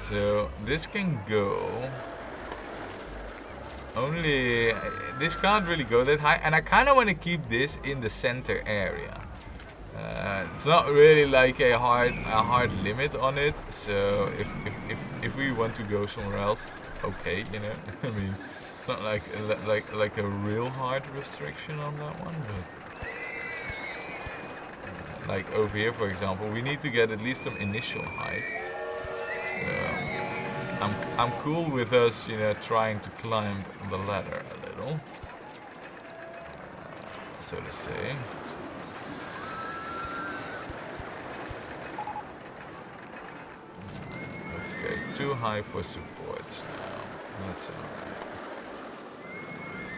So this can go. Only this can't really go that high, and I kind of want to keep this in the center area. It's not really like a hard limit on it. So if we want to go somewhere else, okay, you know. I mean, it's not like a real hard restriction on that one, but like over here, for example, we need to get at least some initial height. So I'm cool with us, you know, trying to climb the ladder a little, so to say. Okay, too high for supports now. That's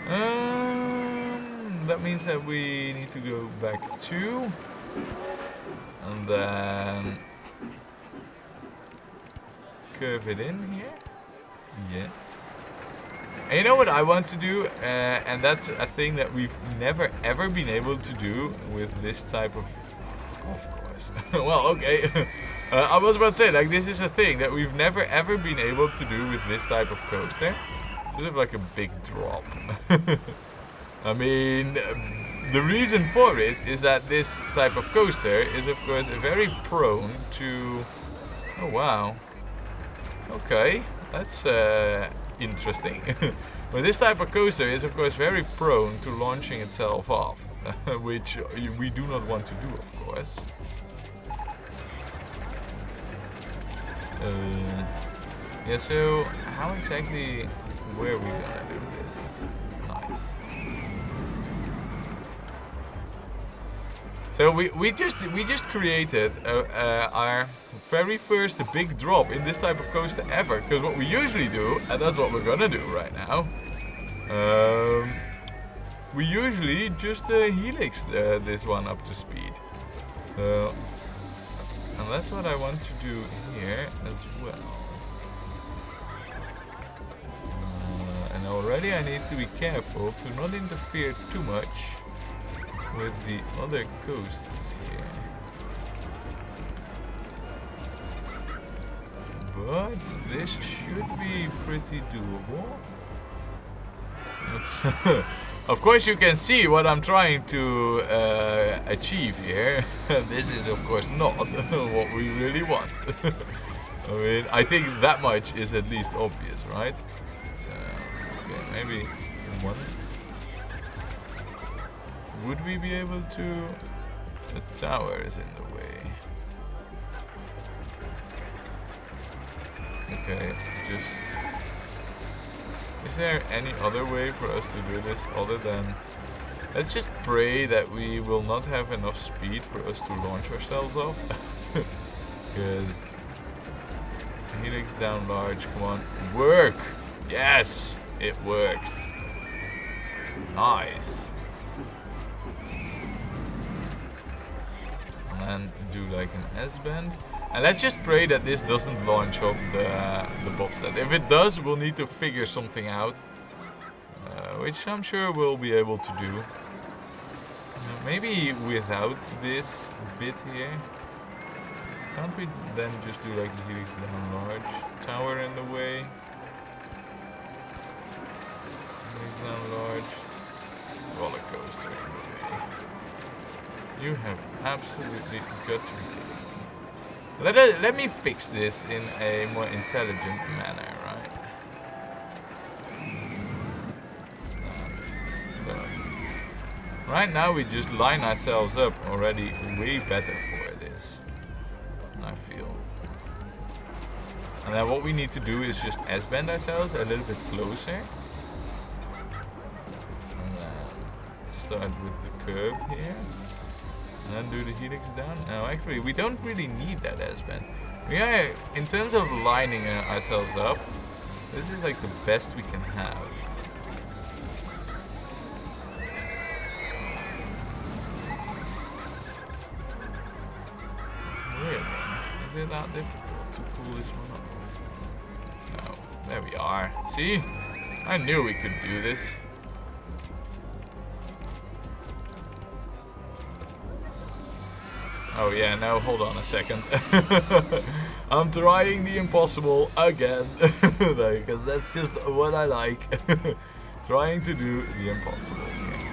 alright. That means that we need to go back 2, and then curve it in here. Yes. And you know what I want to do? And that's a thing that we've never ever been able to do with this type of course. Well, okay. I was about to say, like, this is a thing that we've never ever been able to do with this type of coaster. Sort of like a big drop. I mean, the reason for it is that this type of coaster is, of course, very prone to... Oh, wow. Okay, that's interesting. But this type of coaster is, of course, very prone to launching itself off, which we do not want to do, of course. Yeah, so how exactly were we gonna do this? Nice. So we just created our very first big drop in this type of coaster ever. Because what we usually do, and that's what we're gonna do right now, we usually just helix this one up to speed. So, and that's what I want to do here as well. And already I need to be careful to not interfere too much with the other coasters here. But this should be pretty doable. Of course you can see what I'm trying to achieve here. This is of course not what we really want. I mean, I think that much is at least obvious, right? So, okay, maybe one. Would we be able to... The tower is in the way. Okay, just... Is there any other way for us to do this other than... Let's just pray that we will not have enough speed for us to launch ourselves off. Because... Helix down large, come on. Work! Yes! It works. Nice. And do like an S-bend. And let's just pray that this doesn't launch off the bobsled. If it does, we'll need to figure something out. Which I'm sure we'll be able to do. Maybe without this bit here. Can't we then just do like the helix down large? Tower in the way. Helix down large. Roller coaster in the way. You have absolutely got to be kidding me. Let me fix this in a more intelligent manner, right? Right now we just line ourselves up already way better for this, I feel. And then what we need to do is just S-bend ourselves a little bit closer. And then start with the curve here. And then do the helix down. No, actually, we don't really need that S-bend. We are, in terms of lining ourselves up, this is like the best we can have. Really? Is it that difficult to pull this one off? No. There we are. See? I knew we could do this. Oh yeah, no, hold on a second. I'm trying the impossible again. Because that's just what I like. Trying to do the impossible here.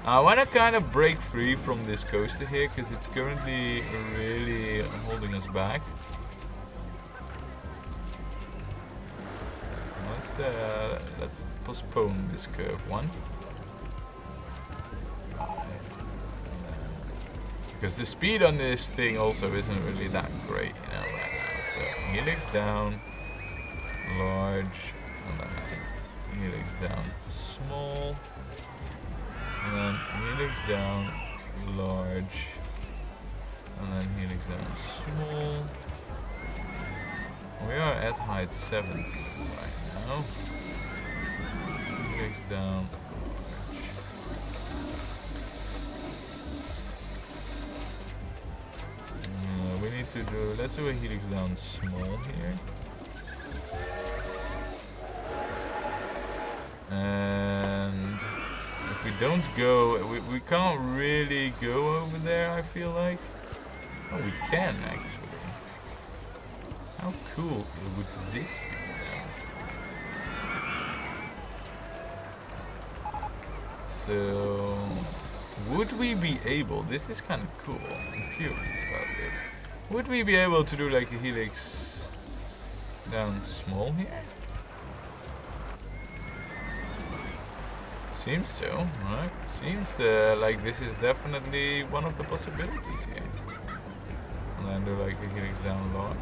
I want to kind of break free from this coaster here because it's currently really holding us back. Let's postpone this curve one. Because the speed on this thing also isn't really that great, you know, right now. So helix down, large, and then helix down, small, and then helix down, large, and then helix down, small. We are at height 70 right now. Helix down, large. We need to do, let's do a helix down small here. And if we don't go, we can't really go over there, I feel like. Oh, we can actually. How cool would this be now? So, would we be able, this is kind of cool, I'm curious about this. Would we be able to do like a helix down small here? Seems so, right? Seems like this is definitely one of the possibilities here. And then do like a helix down large.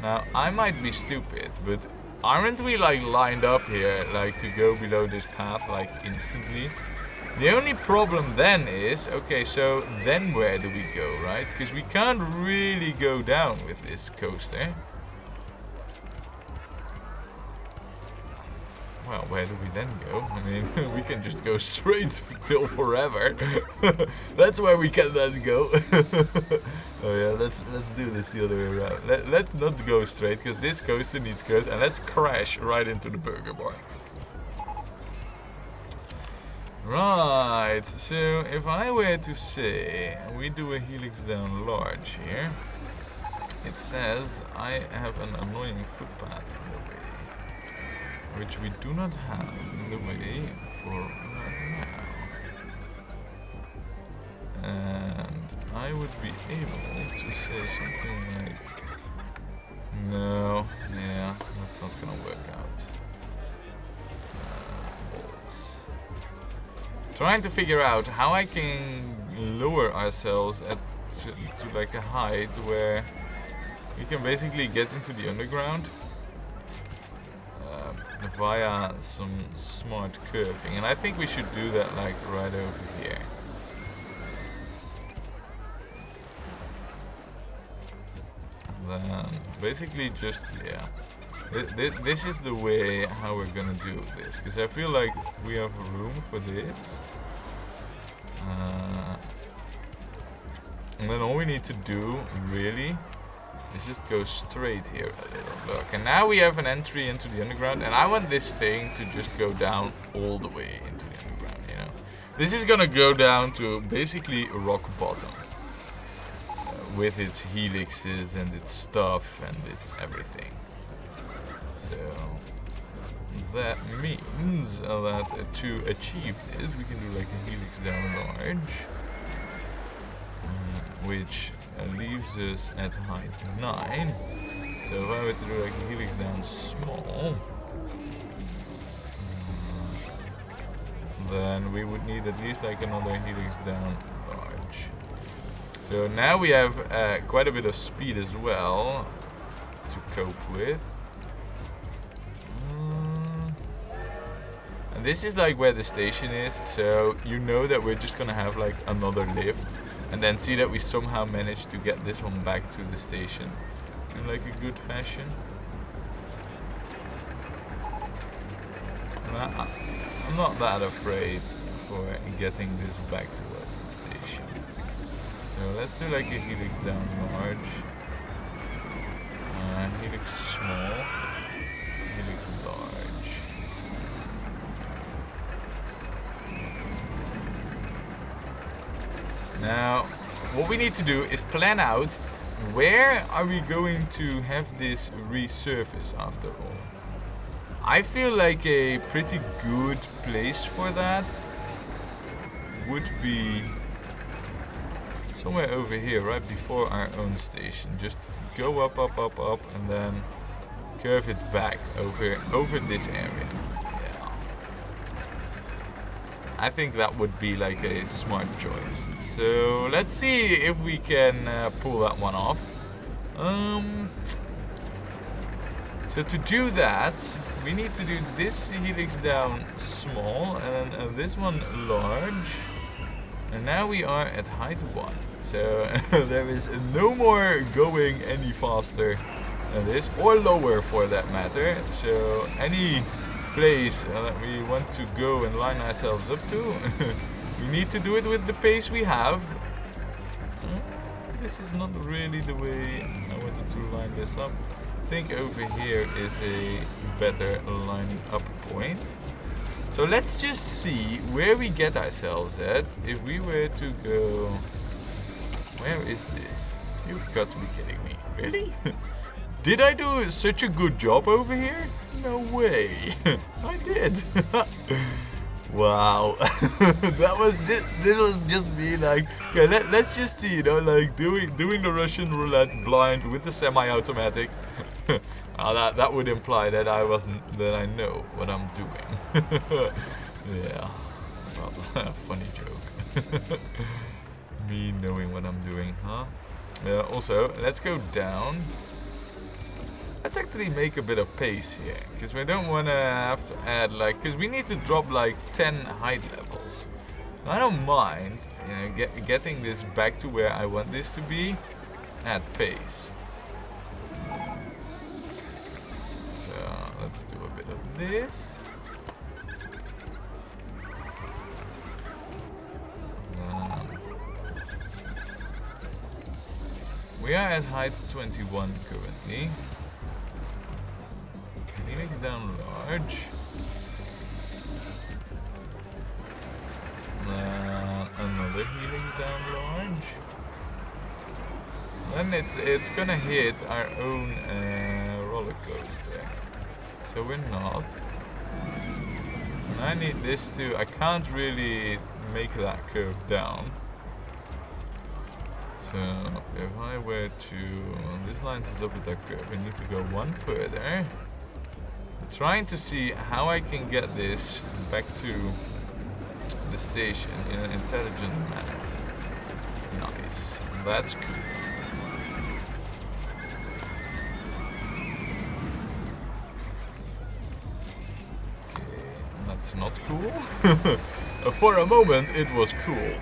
Now, I might be stupid, but aren't we like lined up here, like to go below this path like instantly? The only problem then is, okay, so then where do we go, right? Because we can't really go down with this coaster. Well, where do we then go? I mean, we can just go straight till forever. That's where we can then go. Oh yeah, let's do this the other way around. Let's not go straight, because this coaster needs curves, and let's crash right into the burger bar. Right, so if I were to say we do a helix down large here, it says I have an annoying footpath in the way, which we do not have in the way for right now. And I would be able to say something like, no, yeah, that's not gonna work out. Balls. Trying to figure out how I can lower ourselves to like a height where we can basically get into the underground via some smart curving, and I think we should do that like right over here. And then basically just, yeah, this is the way how we're gonna do this, because I feel like we have room for this. And then all we need to do really is just go straight here a little. Look, and now we have an entry into the underground, and I want this thing to just go down all the way into the underground, you know. This is gonna go down to basically rock bottom. With its helixes and its stuff and its everything. So that means that to achieve this, we can do like a helix down large, which leaves us at height 9. So if I were to do like a helix down small, then we would need at least like another helix down large. So now we have quite a bit of speed as well to cope with. And this is like where the station is, so you know that we're just gonna have like another lift, and then see that we somehow managed to get this one back to the station in like a good fashion. And I'm not that afraid for getting this back towards the station. So let's do like a helix down large, helix small, helix large. Now, what we need to do is plan out where are we going to have this resurface after all. I feel like a pretty good place for that would be somewhere over here, right before our own station. Just go up, up, up, up, and then curve it back over this area. Yeah. I think that would be like a smart choice. So let's see if we can pull that one off. So to do that, we need to do this helix down small and this one large. And now we are at height 1. So there is no more going any faster than this, or lower for that matter. So any place that we want to go and line ourselves up to, we need to do it with the pace we have. This is not really the way I wanted to line this up. I think over here is a better lining up point. So let's just see where we get ourselves at if we were to go... Where is this? You've got to be kidding me. Really? Did I do such a good job over here? No way. I did. Wow. This was just me like, okay, let's just see, you know, like doing the Russian roulette blind with the semi-automatic. That would imply that I know what I'm doing. Yeah. Well, funny joke. Me knowing what I'm doing, huh? Also, let's go down. Let's actually make a bit of pace here, because we don't want to have to add like, because we need to drop like 10 height levels. I don't mind, you know, getting this back to where I want this to be at pace. So let's do a bit of this. We are at height 21 currently. Helix down large. Another helix down large. Then it's gonna hit our own roller coaster. So we're not. And I need this to. I can't really make that curve down. So if I were to, this lines us up with that curve, we need to go one further. I'm trying to see how I can get this back to the station in an intelligent manner. Nice, that's cool. Okay, that's not cool. For a moment it was cool,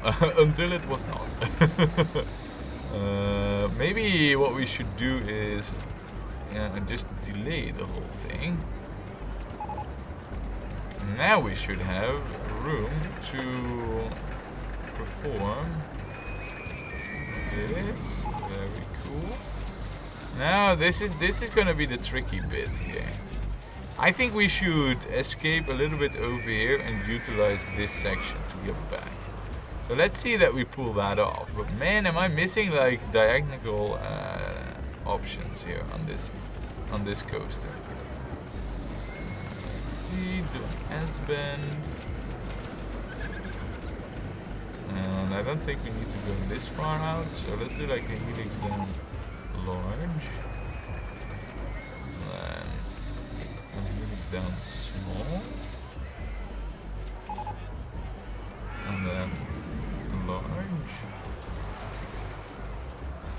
until it was not. Maybe what we should do is just delay the whole thing. Now we should have room to perform this. Very cool. Now this is gonna be the tricky bit here. I think we should escape a little bit over here and utilize this section to get back. So let's see that we pull that off. But man, am I missing like diagonal options here on this coaster. Let's see, do an S-bend. And I don't think we need to go this far out, so let's do like a helix down large. Then a helix down small. And then large,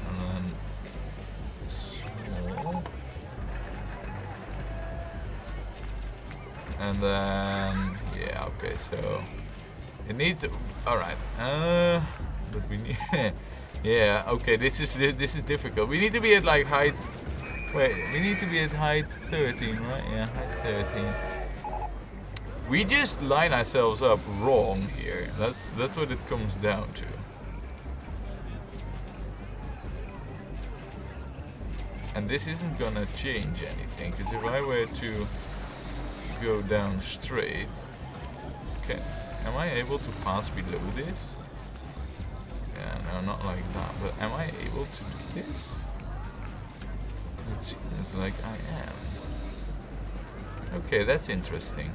and then small, and then yeah, okay, so it needs to, all right, but we need yeah, okay, this is difficult. We need to be at like height, wait, we need to be at height 13, right? Yeah, height 13. We just line ourselves up wrong here. That's what it comes down to. And this isn't gonna change anything, because if I were to go down straight, okay, am I able to pass below this? Yeah, not like that. But am I able to do this? It seems like I am. Okay, that's interesting.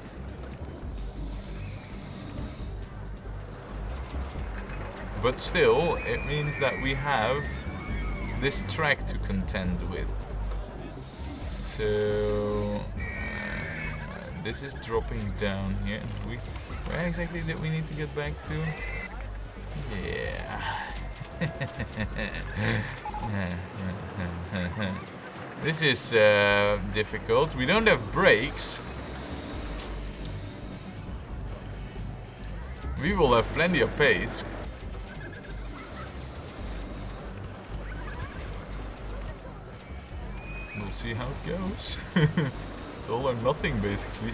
But still, it means that we have this track to contend with. So this is dropping down here. Where exactly did we need to get back to? Yeah. This is difficult. We don't have brakes. We will have plenty of pace. We'll see how it goes. It's all or nothing, basically.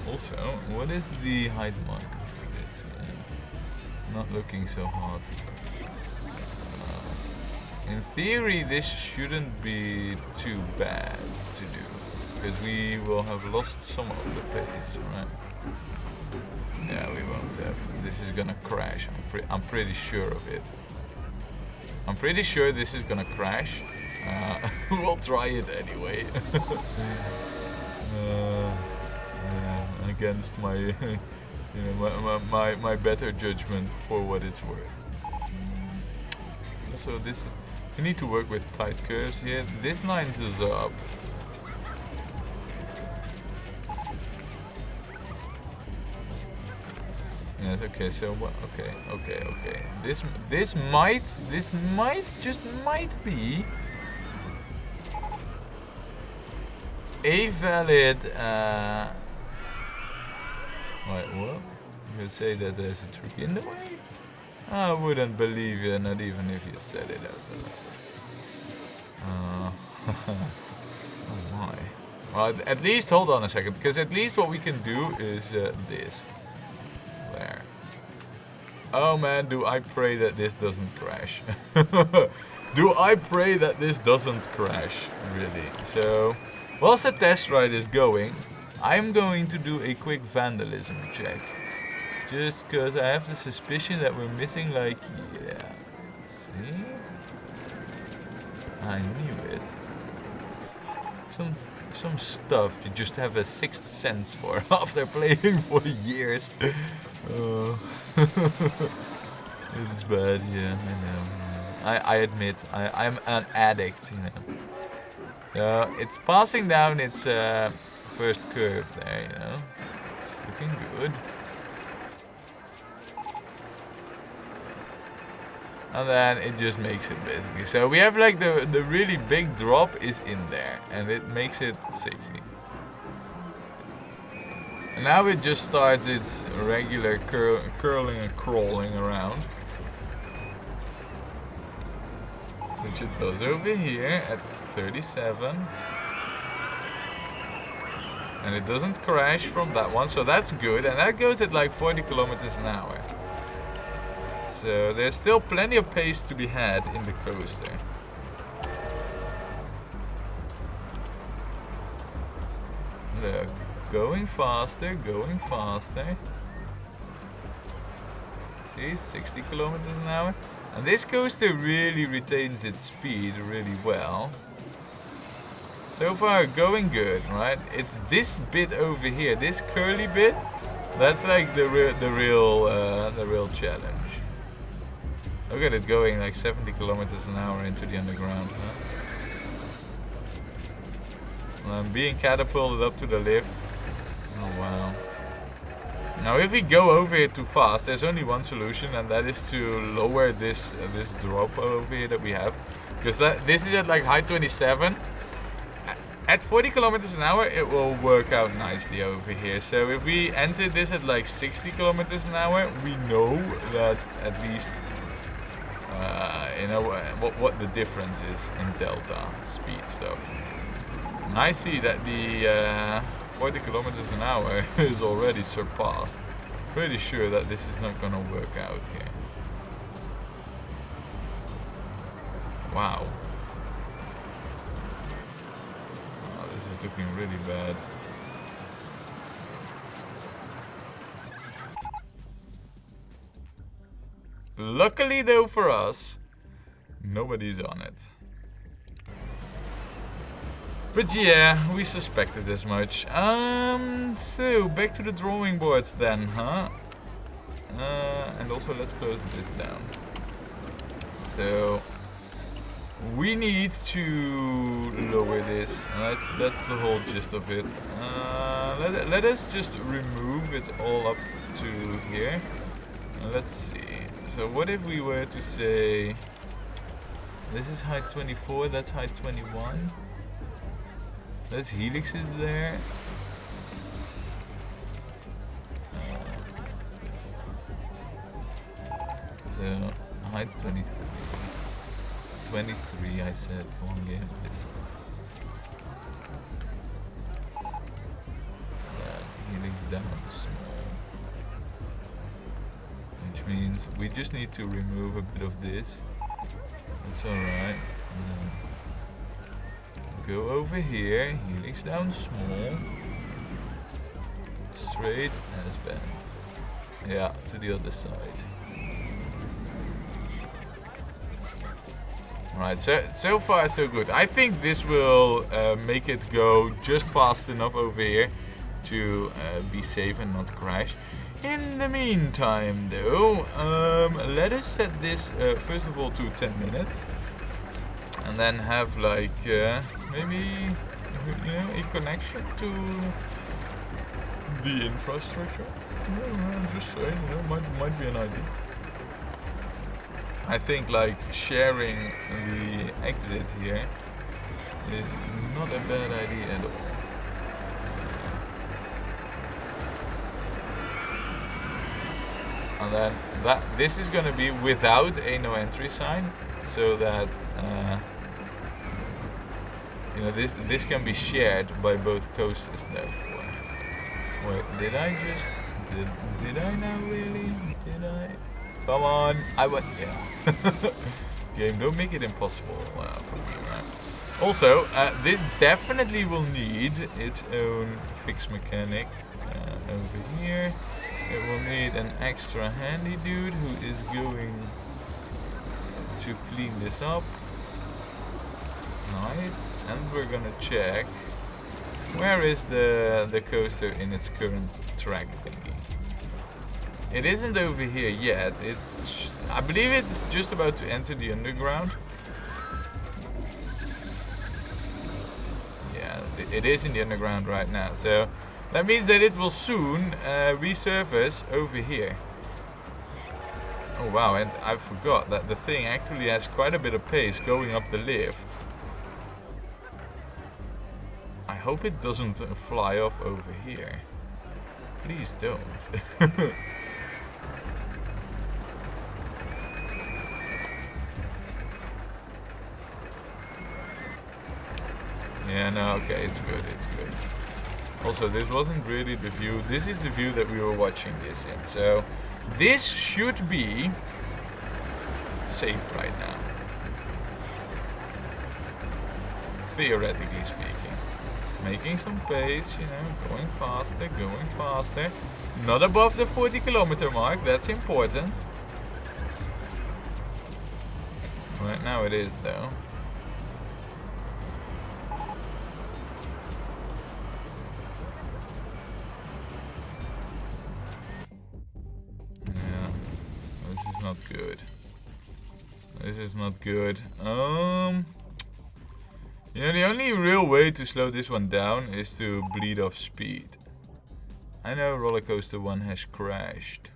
Also, what is the height marker for this? Not looking so hot. In theory, this shouldn't be too bad to do, because we will have lost some of the pace, right? Yeah, we won't have. This is gonna crash. I'm pretty sure of it. I'm pretty sure this is gonna crash. We'll try it anyway. Against my, my better judgment for what it's worth. So this, we need to work with tight curves here. This lines us up. Yes. Okay. So what? Okay. This might just be a valid. Wait, what? You say that there's a trick in the way? I wouldn't believe you, not even if you said it out loud. Oh my. Well, at least hold on a second, because at least what we can do is this. There. Oh man, do I pray that this doesn't crash. Do I pray that this doesn't crash, really. So, whilst the test ride is going, I'm going to do a quick vandalism check. Just because I have the suspicion that we're missing, like, yeah. See? I knew it. Some stuff you just have a sixth sense for after playing for years. It's bad, yeah, I know. I admit, I'm an addict, you know. So it's passing down its first curve there, you know. It's looking good. And then it just makes it basically. So we have like the really big drop is in there, and it makes it safely. And now it just starts its regular curling and crawling around. Which it does over here at 37. And it doesn't crash from that one, so that's good. And that goes at like 40 kilometers an hour. So there's still plenty of pace to be had in the coaster. Look, going faster, going faster. See, 60 kilometers an hour. And this coaster really retains its speed really well. So far, going good, right? It's this bit over here, this curly bit. That's like the real challenge. Look at it going like 70 kilometers an hour into the underground, huh? And I'm being catapulted up to the lift. Oh wow. Now if we go over here too fast, there's only one solution, and that is to lower this drop over here that we have. Because this is at like height 27. At 40 kilometers an hour, it will work out nicely over here. So if we enter this at like 60 kilometers an hour, we know that at least you know what the difference is in delta speed stuff. And I see that the 40 kilometers an hour is already surpassed. Pretty sure that this is not gonna work out here. Wow. Oh, this is looking really bad. Luckily though for us, nobody's on it. But yeah, we suspected as much. So back to the drawing boards then, huh? And also let's close this down. So we need to lower this. That's the whole gist of it. Let us just remove it all up to here. Let's see. So what if we were to say this is height 24, that's height 21. There's helixes there. So height 23. 23 I said, come on game, this. Helix down small. Which means we just need to remove a bit of this. That's alright. Go over here, helix down small. Straight as bend. Yeah, to the other side. Right, so far so good. I think this will make it go just fast enough over here to be safe and not crash. In the meantime though, let us set this first of all to 10 minutes. And then have like maybe a connection to the infrastructure. Just saying, might be an idea. I think like sharing the exit here is not a bad idea at all. And then this is gonna be without a no entry sign, so that this can be shared by both coasters. Therefore, wait, did I now really? Did I? Come on, I went. Yeah. Game, don't make it impossible for me. Right? Also, this definitely will need its own fixed mechanic over here. It will need an extra handy dude who is going to clean this up. Nice. And we're gonna check where is the coaster in its current track thingy. It isn't over here yet. I believe it's just about to enter the underground. Yeah, it is in the underground right now. So that means that it will soon resurface over here. Oh wow, and I forgot that the thing actually has quite a bit of pace going up the lift. I hope it doesn't fly off over here. Please don't. Yeah, no, okay, it's good, it's good. Also, this wasn't really the view. This is the view that we were watching this in. So, this should be safe right now. Theoretically speaking. Making some pace, going faster, going faster. Not above the 40-kilometer mark, that's important. Right now it is, though. Not good. This is not good. The only real way to slow this one down is to bleed off speed. I know Rollercoaster 1 has crashed.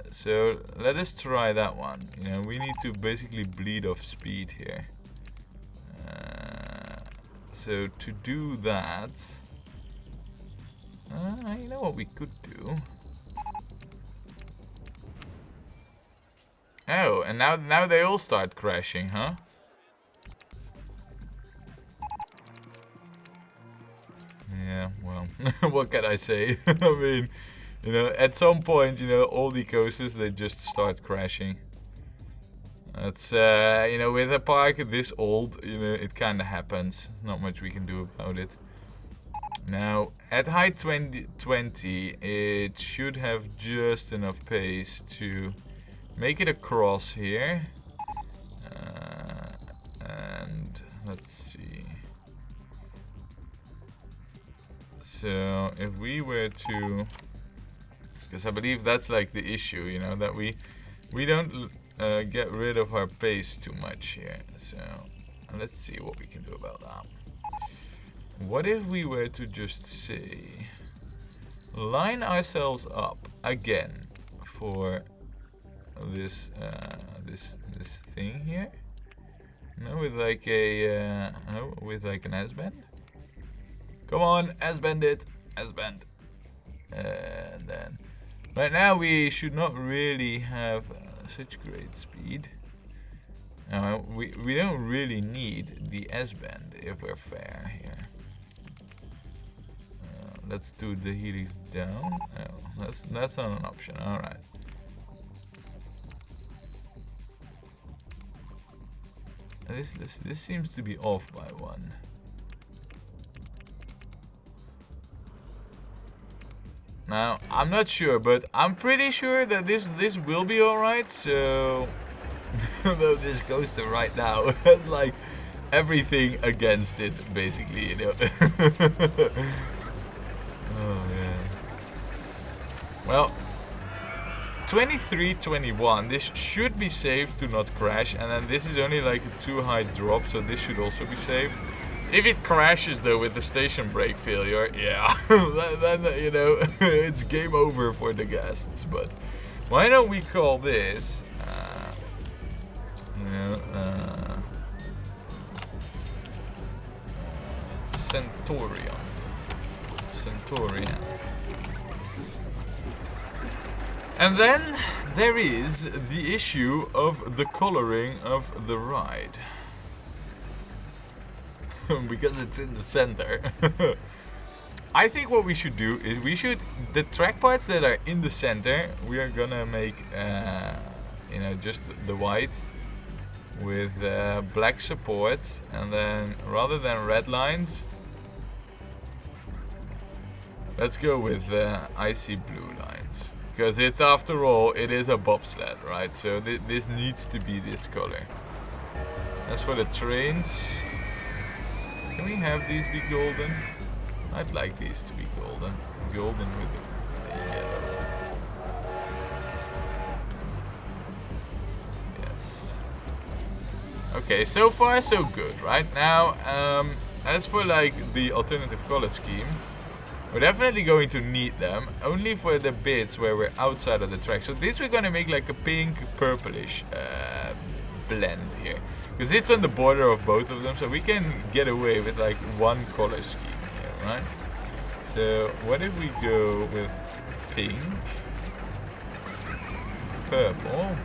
So let us try that one. We need to basically bleed off speed here. So to do that, you know what we could do? Oh, and now they all start crashing, huh? Yeah, well, what can I say? I mean, at some point, all the coasters, they just start crashing. That's, with a park this old, it kind of happens. Not much we can do about it. Now, at height 20, it should have just enough pace to make it across here. And let's see. So if we were to, because I believe that's like the issue, you know, that we don't get rid of our pace too much here. So let's see what we can do about that. What if we were to just say, line ourselves up again for this this thing here? No, with like a with like an S-bend. Come on, S-bend it, S-bend. And then right now we should not really have such great speed. We don't really need the S-bend if we're fair here. Let's do the helix down. Oh, that's not an option. All right. This seems to be off by one. Now I'm not sure, but I'm pretty sure that this will be all right. So though this coaster right now has like everything against it, basically, you know. Oh man. Well, 23-21. This should be safe to not crash, and then this is only like a too high drop, so this should also be safe. If it crashes though with the station brake failure, yeah, then you know it's game over for the guests. But why don't we call this, Centurion. And then there is the issue of the coloring of the ride. Because it's in the center. I think what we should do is the track parts that are in the center, we are gonna make, just the white with black supports, and then rather than red lines, let's go with icy blue lines. Because it's, after all, it is a bobsled, right? So this needs to be this color. As for the trains, can we have these be golden? I'd like these to be golden. Golden with the yellow. Yes. Okay, so far so good, right? Now, as for like the alternative color schemes, we're definitely going to need them, only for the bits where we're outside of the track. So this we're going to make like a pink purplish blend here, because it's on the border of both of them, so we can get away with like one color scheme here, right? So what if we go with pink, purple,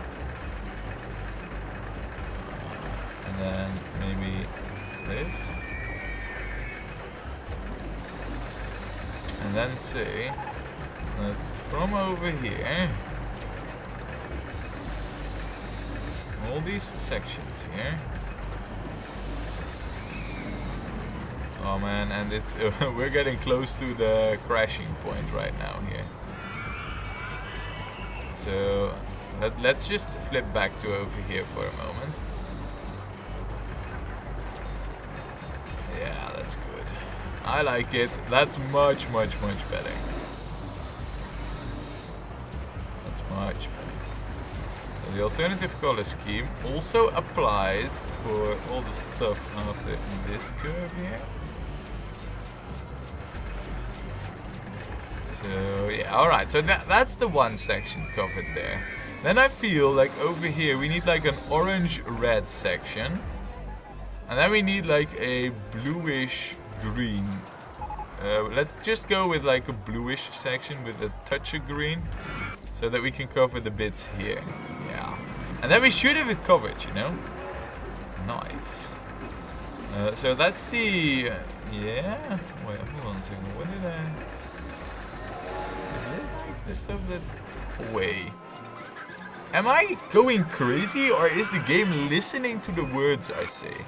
and then maybe this, and then say that from over here, all these sections here. Oh man, and it's we're getting close to the crashing point right now here. So let's just flip back to over here for a moment. Yeah, that's good. I like it. That's much, much, much better. That's much better. So the alternative color scheme also applies for all the stuff after this curve here. So yeah, alright, so that's the one section covered there. Then I feel like over here we need like an orange-red section. And then we need like a bluish-green. Let's just go with like a bluish section with a touch of green, so that we can cover the bits here. Yeah. And then we should have it covered, you know? Nice. So that's the... yeah? Wait, hold on a second. What did I... is this like the stuff that's... away? Am I going crazy, or is the game listening to the words I say?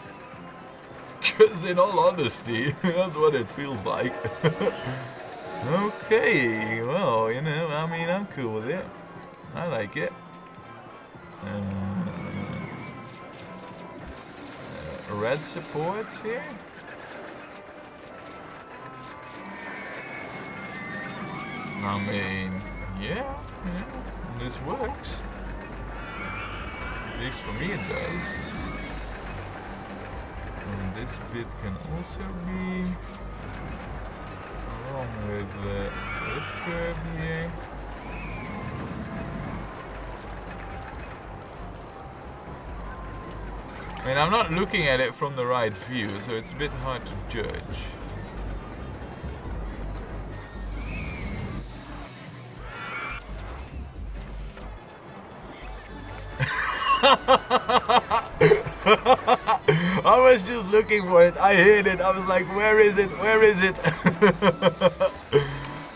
Because in all honesty, that's what it feels like. Okay, well, you know, I mean, I'm cool with it. I like it. Red supports here. I mean, yeah, this works. At least for me it does. And this bit can also be along with this curve here. I mean, I'm not looking at it from the right view, so it's a bit hard to judge. I was just looking for it. I hit it. I was like, where is it? Where is it?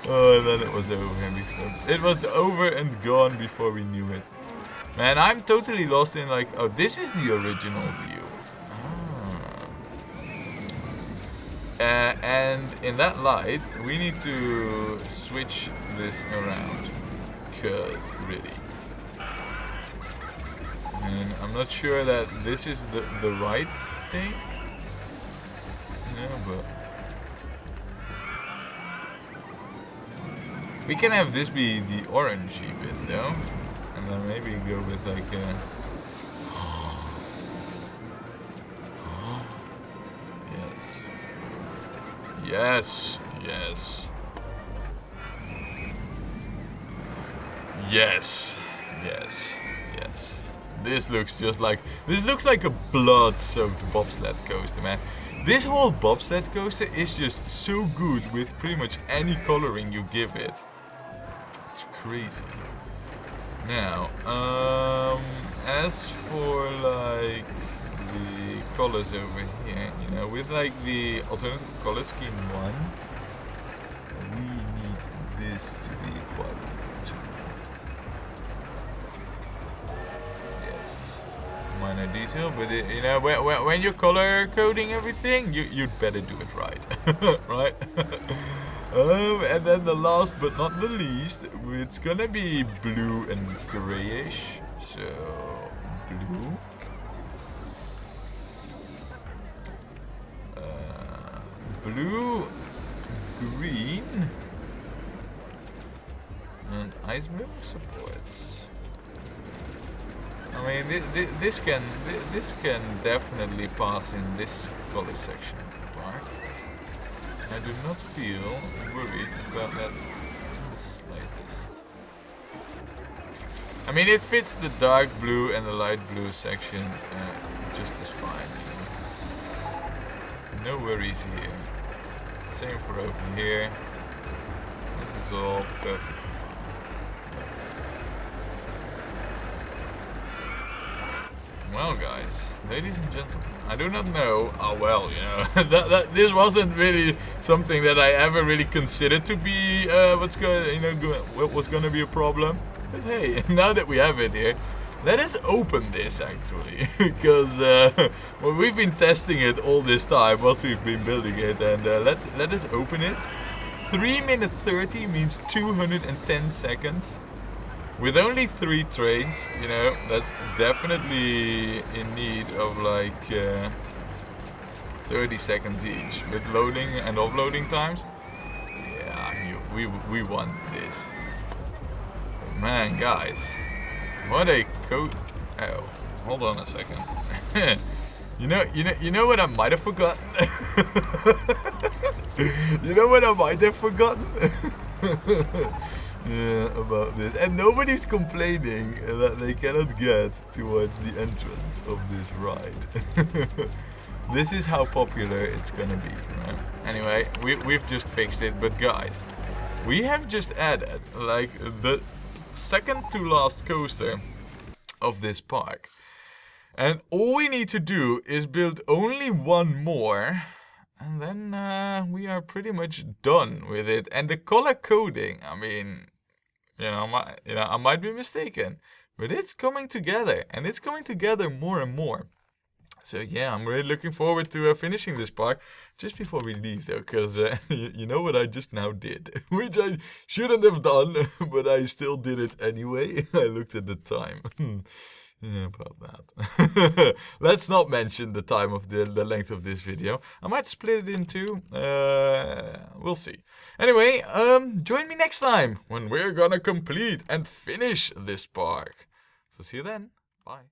Oh, and then it was over before. It was over and gone before we knew it. Man, I'm totally lost in like, oh, this is the original view. And in that light, we need to switch this around. Because, really. And I'm not sure that this is the right thing. No, but... we can have this be the orangey bit, though. And then maybe go with like a... yes. Yes. Yes. Yes. Yes. Yes. This looks just like... this looks like a blood-soaked bobsled coaster, man. This whole bobsled coaster is just so good with pretty much any coloring you give it. It's crazy. Now, as for like the colors over here, you know, with like the alternative color scheme 1, we need this to be part of it too. Yes, minor detail, but it, you know, when you're color coding everything, you'd better do it right, right? And then the last but not the least, it's gonna be blue and grayish. So, blue. Blue, green, and ice blue supports. I mean, this can definitely pass in this color section of the park. I do not feel worried about that in the slightest. I mean, it fits the dark blue and the light blue section just as fine. No worries here. Same for over here. This is all perfectly fine. Well, guys, ladies and gentlemen, I do not know. Oh well, you know, this wasn't really something that I ever really considered to be what's going to be a problem. But hey, now that we have it here, let us open this actually, because well, we've been testing it all this time whilst we've been building it, and let us open it. 3 minutes 30 means 210 seconds. With only 3 trains, you know, that's definitely in need of like 30 seconds each. With loading and offloading times, yeah, we want this. But man, guys, what a oh, hold on a second. you know what I might have forgotten? You know what I might have forgotten? Yeah, about this. And nobody's complaining that they cannot get towards the entrance of this ride. This is how popular it's gonna be, right? Anyway, we've just fixed it, but guys, we have just added like the second to last coaster of this park. And all we need to do is build only one more, and then we are pretty much done with it. And the color coding, I mean, I might be mistaken, but it's coming together, and it's coming together more and more. So yeah, I'm really looking forward to finishing this park. Just before we leave though, because you know what I just now did, which I shouldn't have done, but I still did it anyway. I looked at the time. Yeah, about that. Let's not mention the time of the length of this video. I might split it in two. We'll see. Anyway, join me next time when we're gonna complete and finish this park. So see you then. Bye.